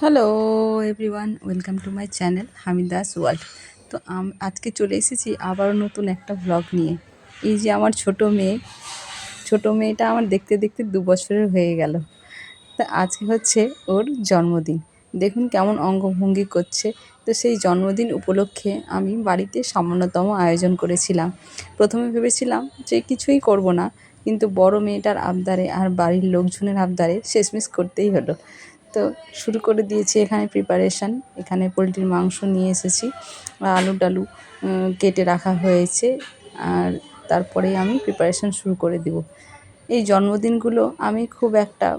Hello everyone, welcome to my channel Hamida's world. তো আজকে চলে এসেছি আবারও নতুন একটা ভ্লগ নিয়ে। এই যে আমার ছোট মেয়েটা আমার দেখতে দেখতে 2 বছরের হয়ে গেল। তা আজকে হচ্ছে ওর জন্মদিন। দেখুন কেমন অঙ্গভঙ্গি করছে। তো সেই জন্মদিন উপলক্ষে আমি বাড়িতে সামান্যতম আয়োজন করেছিলাম। প্রথমে ভেবেছিলাম যে কিছুই করব না, কিন্তু বড় মেয়েটার আবদারে আর বাড়ির লোকজনের আবদারে শেষমেশ করতেই হলো। তো শুরু করে দিয়েছি এখানে প্রিপারেশান। এখানে পোলট্রির মাংস নিয়ে এসেছি, আলু টালু কেটে রাখা হয়েছে। আর তারপরেই আমি প্রিপারেশান শুরু করে দিব। এই জন্মদিনগুলো আমি খুব একটা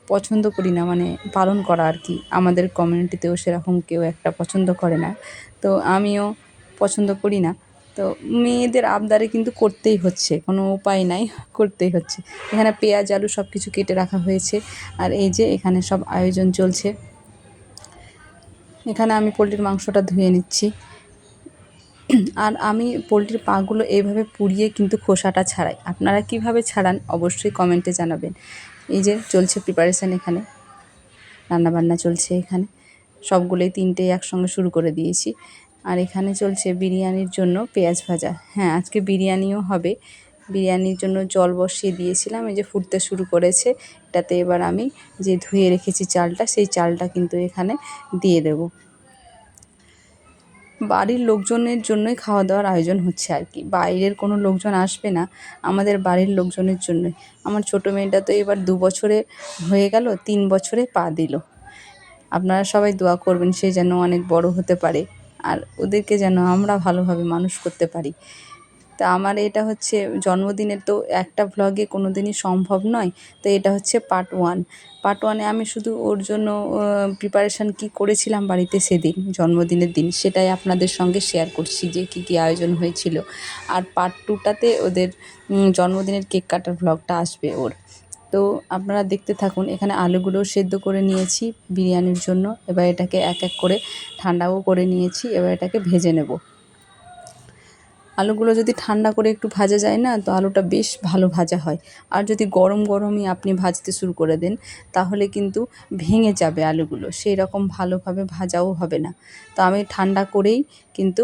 পছন্দ করি না, মানে পালন করা আর কি। আমাদের কমিউনিটিতেও সেরকম কেউ একটা পছন্দ করে না, তো আমিও পছন্দ করি না। তো মেয়েদের আবদারে কিন্তু করতেই হচ্ছে, কোনো উপায় নাই, করতেই হচ্ছে। এখানে পেঁয়াজ আলু সব কিছু কেটে রাখা হয়েছে। আর এই যে এখানে সব আয়োজন চলছে। এখানে আমি পোলট্রির মাংসটা ধুয়ে নিচ্ছি। আর আমি পোলট্রির পাগুলো এইভাবে পুড়িয়ে কিন্তু খোসাটা ছাড়াই। আপনারা কিভাবে ছাড়ান অবশ্যই কমেন্টে জানাবেন। এই যে চলছে প্রিপারেশান, এখানে রান্নাবান্না চলছে। এখানে সবগুলোই 3টেই একসঙ্গে শুরু করে দিয়েছি। আর এখানে চলছে বিরিয়ানির জন্য পেঁয়াজ ভাজা। হ্যাঁ, আজকে বিরিয়ানিও হবে। বিরিয়ানির জন্য জল বসিয়ে দিয়েছিলাম, এই যে ফুটতে শুরু করেছে। এটাতে এবার আমি যে ধুয়ে রেখেছি চালটা, সেই চালটা কিন্তু এখানে দিয়ে দেব। বাড়ির লোকজনের জন্যই খাওয়া দাওয়ার আয়োজন হচ্ছে আর কি, বাইরের কোনো লোকজন আসবে না, আমাদের বাড়ির লোকজনের জন্যই। আমার ছোটো মেয়েটা তো এবার 2 বছরে হয়ে গেল, 3 বছরে পা দিল। আপনারা সবাই দোয়া করবেন সে যেন অনেক বড় হতে পারে, আর ওদেরকে যেন আমরা ভালোভাবে মানুষ করতে পারি। তা আমার এটা হচ্ছে জন্মদিনের, তো একটা ভ্লগে কোনো দিনই সম্ভব নয়। তো এটা হচ্ছে পার্ট 1। আমি শুধু ওর জন্য প্রিপারেশান কী করেছিলাম বাড়িতে সেদিন জন্মদিনের দিন, সেটাই আপনাদের সঙ্গে শেয়ার করছি যে কী আয়োজন হয়েছিল। আর পার্ট 2টাতে ওদের জন্মদিনের কেক কাটার ভ্লগটা আসবে ওর। তো আপনারা দেখতে থাকুন। এখানে আলুগুলো সেদ্ধ করে নিয়েছি বিরিয়ানির জন্য। এবার এটাকে এক এক করে ঠান্ডাও করে নিয়েছি, এবার এটাকে ভেজে নেব। আলুগুলো যদি ঠান্ডা করে একটু ভাজা যায় না, তো আলুটা বেশ ভালো ভাজা হয়। আর যদি গরম গরমই আপনি ভাজতে শুরু করে দেন, তাহলে কিন্তু ভেঙে যাবে আলুগুলো, সেই রকম ভালোভাবে ভাজাও হবে না। তো আমি ঠান্ডা করেই কিন্তু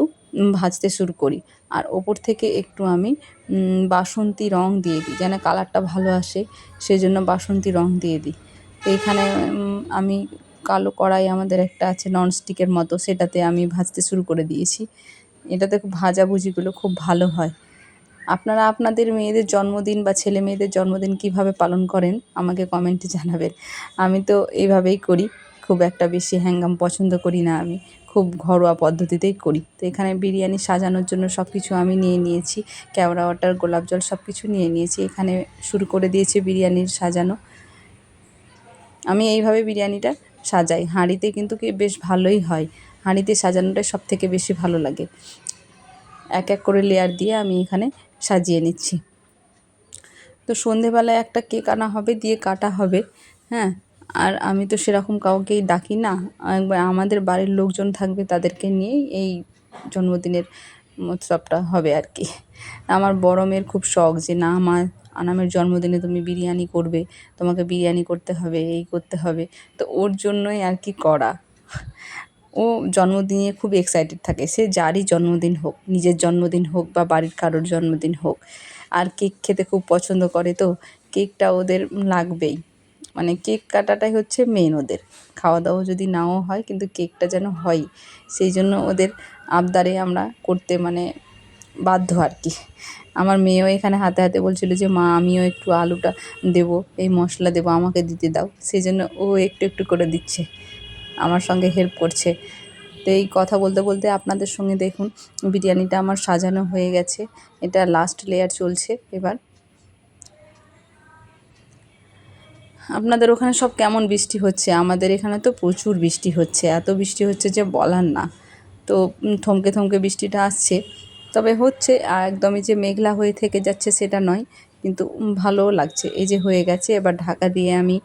ভাজতে শুরু করি। আর ওপর থেকে একটু আমি বাসন্তী রং দিয়ে দিই, যেন কালারটা ভালো আসে, সেই জন্য বাসন্তী রং দিয়ে দিই। তো এখানে আমি কালো কড়াই আমাদের একটা আছে ননস্টিকের মতো, সেটাতে আমি ভাজতে শুরু করে দিয়েছি। এটাতে ভাজাভুজিগুলো খুব ভালো হয়। আপনারা আপনাদের মেয়েদের জন্মদিন বা ছেলে মেয়েদের জন্মদিন কীভাবে পালন করেন আমাকে কমেন্টে জানাবেন। আমি তো এইভাবেই করি, খুব একটা বেশি হ্যাঙ্গাম পছন্দ করি না, আমি খুব ঘরোয়া পদ্ধতিতেই করি। তো এখানে বিরিয়ানি সাজানোর জন্য সব কিছু আমি নিয়ে নিয়েছি, কেওড়া ওয়াটার, গোলাপ জল সব কিছু নিয়ে নিয়েছি। এখানে শুরু করে দিয়েছি বিরিয়ানির সাজানো। আমি এইভাবে বিরিয়ানিটা সাজাই হাঁড়িতে, কিন্তু কি বেশ ভালোই হয়। হাঁড়িতে সাজানোটাই সবথেকে বেশি ভালো লাগে। এক এক করে লেয়ার দিয়ে আমি এখানে সাজিয়ে নিচ্ছি। তো সন্ধেবেলায় একটা কেক আনা হবে, দিয়ে কাটা হবে। হ্যাঁ, আর আমি তো সেরকম কাউকেই ডাকি না, একবার আমাদের বাড়ির লোকজন থাকবে, তাদেরকে নিয়েই এই জন্মদিনের উৎসবটা হবে আর কি। আমার বড় মেয়ের খুব শখ যে না, আনামের জন্মদিনে তুমি বিরিয়ানি করবে, তোমাকে বিরিয়ানি করতে হবে, এই করতে হবে। তো ওর জন্যই আর কি করা। ও জন্মদিনে খুব এক্সাইটেড থাকে, সে যারই জন্মদিন হোক, নিজের জন্মদিন হোক বা বাড়ির কারোর জন্মদিন হোক। আর কেক খেতে খুব পছন্দ করে, তো কেকটা ওদের লাগবেই। মানে কেক কাটাটাই হচ্ছে মেন ওদের। খাওয়া দাওয়া যদি নাও হয়, কিন্তু কেকটা যেন হয়ই, সেই জন্য ওদের আবদারে আমরা করতে মানে বাধ্য আর কি। আমার মেয়েও এখানে হাতে হাতে বলছিল যে মা আমিও একটু আলুটা দেবো, এই মশলা দেবো, আমাকে দিতে দাও। সেই জন্য ও একটু একটু করে দিচ্ছে, আমার সঙ্গে হেল্প করছে। তো এই কথা বলতে বলতে আপনাদের সঙ্গে দেখুন বিরিয়ানিটা আমার সাজানো হয়ে গেছে। এটা লাস্ট লেয়ার চলছে এবার। আপনাদের ওখানে সব কেমন বৃষ্টি হচ্ছে? আমাদের এখানে তো প্রচুর বৃষ্টি হচ্ছে, এত বৃষ্টি হচ্ছে যে বলার না। তো থমকে থমকে বৃষ্টিটা আসছে, তবে হচ্ছে একদমই যে মেঘলা হয়ে থেকে যাচ্ছে সেটা নয়, কিন্তু ভালোও লাগছে। এই যে হয়ে গেছে, এবার ঢাকা দিয়ে আমি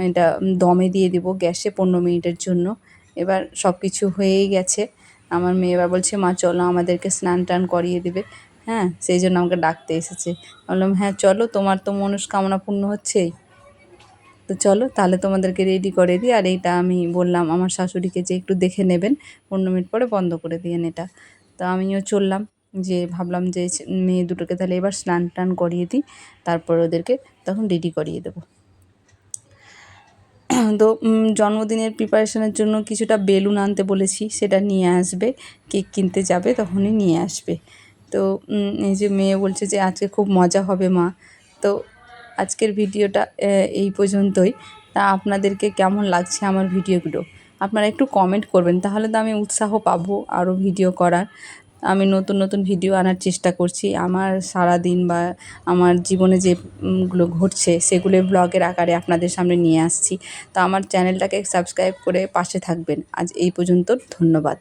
এটা দমে দিয়ে দিব গ্যাসে 15 মিনিটের জন্য। এবার সব কিছু হয়েই গেছে। আমার মেয়ে এবার বলছে মা চলো আমাদেরকে স্নান টান করিয়ে দেবে। হ্যাঁ, সেই জন্য আমাকে ডাকতে এসেছে। বললাম হ্যাঁ চলো, তোমার তো মনস্কামনা পূর্ণ হচ্ছেই। তো চলো তাহলে তোমাদেরকে রেডি করে দিই। আর এইটা আমি বললাম আমার শাশুড়িকে যে একটু দেখে নেবেন, 15 মিনিট পরে বন্ধ করে দিয়েন এটা। তো আমিও চললাম, যে ভাবলাম যে মেয়ে দুটোকে তাহলে এবার স্নান টান করিয়ে দিই, তারপর ওদেরকে তখন রেডি করিয়ে দেবো। তো জন্মদিনের প্রিপারেশনের জন্য কিছুটা বেলুন আনতে বলেছি, সেটা নিয়ে আসবে। কেক কিনতে যাবে তখনই নিয়ে আসবে। তো এই যে মেয়ে বলছে যে আজকে খুব মজা হবে মা। তো আজকের ভিডিওটা এই পর্যন্তই। তা আপনাদেরকে কেমন লাগছে আমার ভিডিওগুলো আপনারা একটু কমেন্ট করবেন, তাহলে তো আমি উৎসাহ পাবো আরও ভিডিও করার। আমি নতুন নতুন ভিডিও আনার চেষ্টা করছি, আমার সারাদিন বা আমার জীবনে যে গুলো ঘটছে সেগুলো ব্লগের আকারে আপনাদের সামনে নিয়ে আসছি। তো আমার চ্যানেলটাকে সাবস্ক্রাইব করে পাশে থাকবেন। আজ এই পর্যন্ত, ধন্যবাদ।